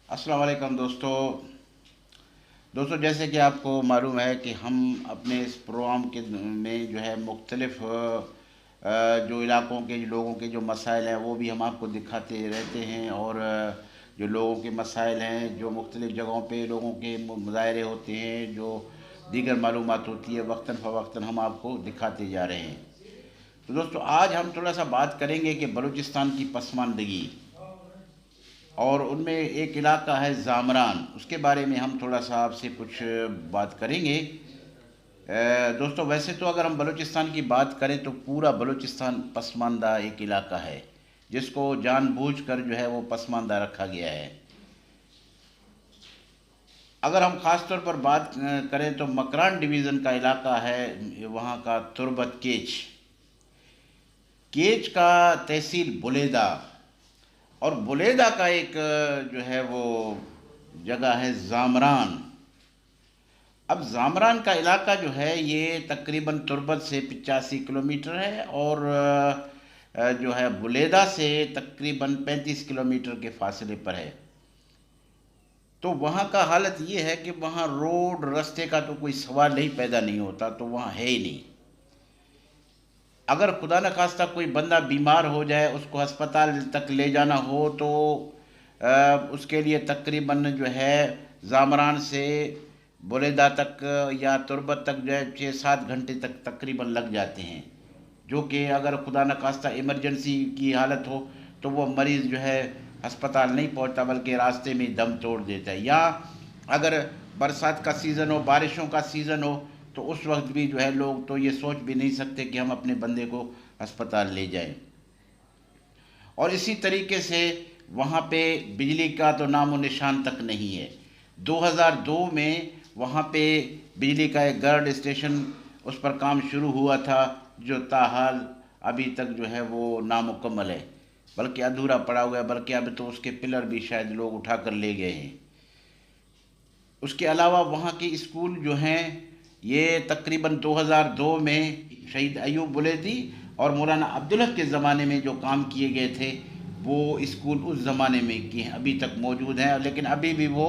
السلام علیکم دوستو جیسے کہ آپ کو معلوم ہے کہ ہم اپنے اس پروگرام کے میں جو ہے مختلف جو علاقوں کے لوگوں کے جو مسائل ہیں وہ بھی ہم آپ کو دکھاتے رہتے ہیں، اور جو لوگوں کے مسائل ہیں، جو مختلف جگہوں پہ لوگوں کے مظاہرے ہوتے ہیں، جو دیگر معلومات ہوتی ہے، وقتاً فوقتاً ہم آپ کو دکھاتے جا رہے ہیں۔ تو دوستو آج ہم تھوڑا سا بات کریں گے کہ بلوچستان کی پسماندگی، اور ان میں ایک علاقہ ہے زامران، اس کے بارے میں ہم تھوڑا سا آپ سے کچھ بات کریں گے۔ دوستو ویسے تو اگر ہم بلوچستان کی بات کریں تو پورا بلوچستان پسماندہ ایک علاقہ ہے، جس کو جان بوجھ کر جو ہے وہ پسماندہ رکھا گیا ہے۔ اگر ہم خاص طور پر بات کریں تو مکران ڈویژن کا علاقہ ہے، وہاں کا تربت کیچ، کیچ کا تحصیل بلیدہ، اور بلیدہ کا ایک جو ہے وہ جگہ ہے زامران۔ اب زامران کا علاقہ جو ہے یہ تقریباً تربت سے 85 کلومیٹر ہے، اور جو ہے بلیدہ سے تقریباً 35 کلومیٹر کے فاصلے پر ہے۔ تو وہاں کا حالت یہ ہے کہ وہاں روڈ رستے کا تو کوئی سوال ہی پیدا نہیں ہوتا، تو وہاں ہے ہی نہیں۔ اگر خدا نخواستہ کوئی بندہ بیمار ہو جائے، اس کو ہسپتال تک لے جانا ہو تو اس کے لیے تقریباً جو ہے زامران سے بلیدہ تک یا تربت تک جو ہے 6-7 گھنٹے تک تقریباً لگ جاتے ہیں، جو کہ اگر خدا نخواستہ ایمرجنسی کی حالت ہو تو وہ مریض جو ہے ہسپتال نہیں پہنچتا بلکہ راستے میں دم توڑ دیتا ہے۔ یا اگر برسات کا سیزن ہو، بارشوں کا سیزن ہو، تو اس وقت بھی جو ہے لوگ تو یہ سوچ بھی نہیں سکتے کہ ہم اپنے بندے کو ہسپتال لے جائیں۔ اور اسی طریقے سے وہاں پہ بجلی کا تو نام و نشان تک نہیں ہے۔ 2002 میں وہاں پہ بجلی کا ایک گرڈ اسٹیشن اس پر کام شروع ہوا تھا، جو تاحال ابھی تک جو ہے وہ نامکمل ہے، بلکہ ادھورا پڑا ہوا ہے، بلکہ ابھی تو اس کے پلر بھی شاید لوگ اٹھا کر لے گئے ہیں۔ اس کے علاوہ وہاں کے اسکول جو ہیں یہ تقریباً 2002 میں شہید ایوب بلیدی اور مولانا عبدالحق کے زمانے میں جو کام کیے گئے تھے، وہ اسکول اس زمانے میں کی ہیں، ابھی تک موجود ہیں، لیکن ابھی بھی وہ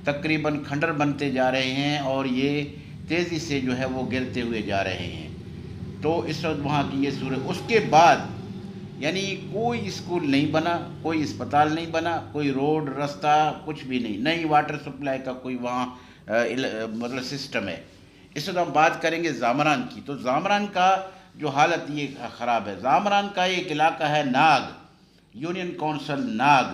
تقریباً کھنڈر بنتے جا رہے ہیں، اور یہ تیزی سے جو ہے وہ گرتے ہوئے جا رہے ہیں۔ تو اس وقت وہاں کی یہ صورت، اس کے بعد یعنی کوئی اسکول نہیں بنا، کوئی اسپتال نہیں بنا، کوئی روڈ رستہ کچھ بھی نہیں، نئی واٹر سپلائی کا کوئی وہاں مطلب سسٹم ہے۔ اس وقت ہم بات کریں گے زامران کی، تو زامران کا جو حالت یہ خراب ہے۔ زامران کا ایک علاقہ ہے ناگ، یونین کونسل ناگ۔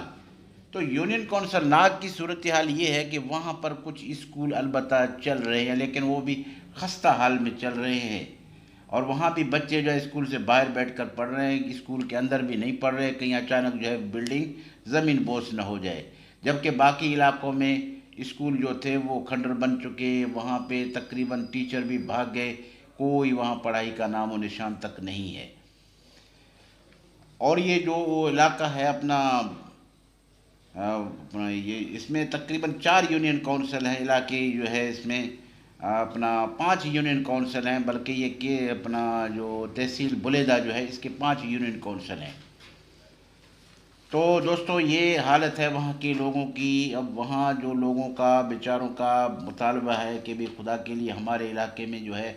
تو یونین کونسل ناگ کی صورتحال یہ ہے کہ وہاں پر کچھ اسکول البتہ چل رہے ہیں، لیکن وہ بھی خستہ حال میں چل رہے ہیں، اور وہاں بھی بچے جو ہے اسکول سے باہر بیٹھ کر پڑھ رہے ہیں، اسکول کے اندر بھی نہیں پڑھ رہے، کہیں اچانک جو ہے بلڈنگ زمین بوس نہ ہو جائے۔ جبکہ باقی علاقوں میں اسکول جو تھے وہ کھنڈر بن چکے، وہاں پہ تقریباً ٹیچر بھی بھاگ گئے، کوئی وہاں پڑھائی کا نام و نشان تک نہیں ہے۔ اور یہ جو علاقہ ہے اپنا یہ اس میں تقریباً 4 یونین کونسل ہیں علاقے، جو ہے اس میں اپنا 5 یونین کونسل ہیں، بلکہ یہ کہ اپنا جو تحصیل بلیدہ جو ہے اس کے 5 یونین کونسل ہیں۔ تو دوستو یہ حالت ہے وہاں کے لوگوں کی۔ اب وہاں جو لوگوں کا بیچاروں کا مطالبہ ہے کہ بھی خدا کے لیے ہمارے علاقے میں جو ہے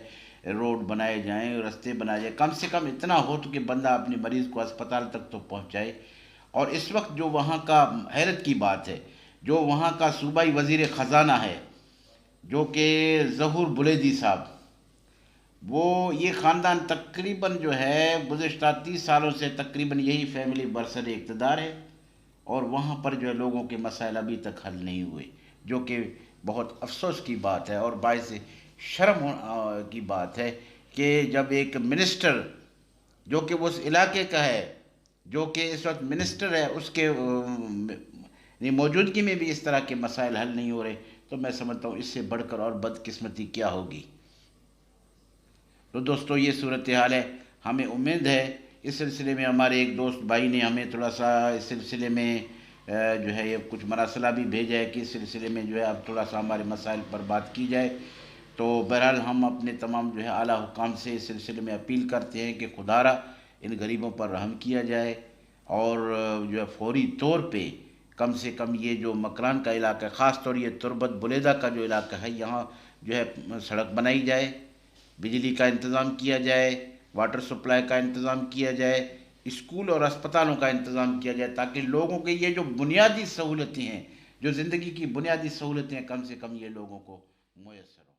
روڈ بنائے جائیں، رستے بنائے جائیں، کم سے کم اتنا ہو تو کہ بندہ اپنے مریض کو اسپتال تک تو پہنچائے۔ اور اس وقت جو وہاں کا حیرت کی بات ہے، جو وہاں کا صوبائی وزیر خزانہ ہے، جو کہ ظہور بلیدی صاحب، وہ یہ خاندان تقریباً جو ہے گزشتہ 30 سالوں سے تقریباً یہی فیملی برسر اقتدار ہے، اور وہاں پر جو ہے لوگوں کے مسائل ابھی تک حل نہیں ہوئے، جو کہ بہت افسوس کی بات ہے اور باعث شرم کی بات ہے کہ جب ایک منسٹر جو کہ وہ اس علاقے کا ہے، جو کہ اس وقت منسٹر ہے، اس کے موجودگی میں بھی اس طرح کے مسائل حل نہیں ہو رہے، تو میں سمجھتا ہوں اس سے بڑھ کر اور بدقسمتی کیا ہوگی۔ تو دوستو یہ صورتحال ہے۔ ہمیں امید ہے اس سلسلے میں ہمارے ایک دوست بھائی نے ہمیں تھوڑا سا اس سلسلے میں جو ہے یہ کچھ مراسلہ بھی بھیجا ہے کہ اس سلسلے میں جو ہے اب تھوڑا سا ہمارے مسائل پر بات کی جائے۔ تو بہرحال ہم اپنے تمام جو ہے اعلیٰ حکام سے اس سلسلے میں اپیل کرتے ہیں کہ خدا را ان غریبوں پر رحم کیا جائے، اور جو ہے فوری طور پہ کم سے کم یہ جو مکران کا علاقہ ہے، خاص طور یہ تربت بلیدہ کا جو علاقہ ہے، یہاں جو ہے سڑک بنائی جائے، بجلی کا انتظام کیا جائے، واٹر سپلائی کا انتظام کیا جائے، اسکول اور اسپتالوں کا انتظام کیا جائے، تاکہ لوگوں کے یہ جو بنیادی سہولتیں ہیں، جو زندگی کی بنیادی سہولتیں ہیں، کم سے کم یہ لوگوں کو میسر ہوں۔